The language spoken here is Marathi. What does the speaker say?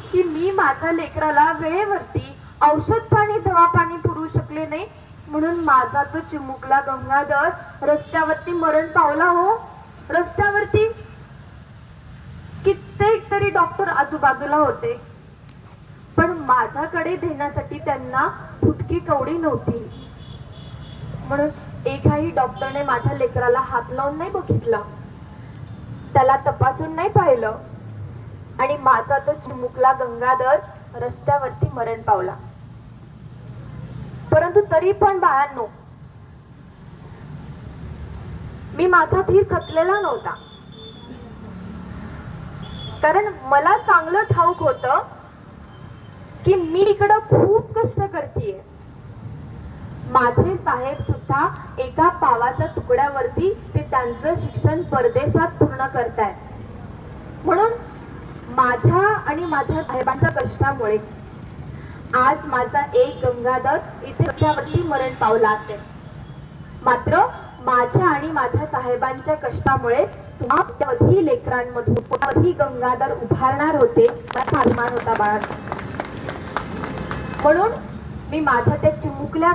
की मी माझ्या लेकराला वेळेवरती औषध पाणी दवा पाणी पुरवू शकले नाही, म्हणून माझा तो चिमुकला गंगाधर रस्त्यावरती मरण पावला. हो, रस्त्यावरती कित्येक तरी डॉक्टर आजूबाजूला होते, पण माझ्याकडे देण्यासाठी त्यांना फुटकी कवडी नव्हती. म्हणून एकाही डॉक्टरने माझ्या लेकराला हात लावून नाही बघितलं, त्याला तपासून नाही पाहिलं, आणि माझा तो चिमुकला गंगाधर रस्त्यावरती मरण पावला. परंतु तरी पण बाळांनो, मी माझा धीर खचलेला नव्हता, कारण मला चांगलं ठाऊक होतं की मी इकडं खूप कष्ट करतीये. माझे साहेब सुद्धा एका पावाच्या तुकड्यावरती ते त्यांचं शिक्षण परदेशात पूर्ण करतायत. म्हणून माझ्या आणि माझ्या साहेबांच्या कष्टामुळे आज माझा एक गंगाधर इथे रस्त्यावरती मरण पावला असेल. मात्र माझ्या आणि माझ्या साहेबांच्या कष्टामुळे तुम्हा लेकरांमधून कोणावरही गंगाधर उभारणार होते, माझा अभिमान होता बाळा. म्हणून मी माझ्या त्या चिमुकल्या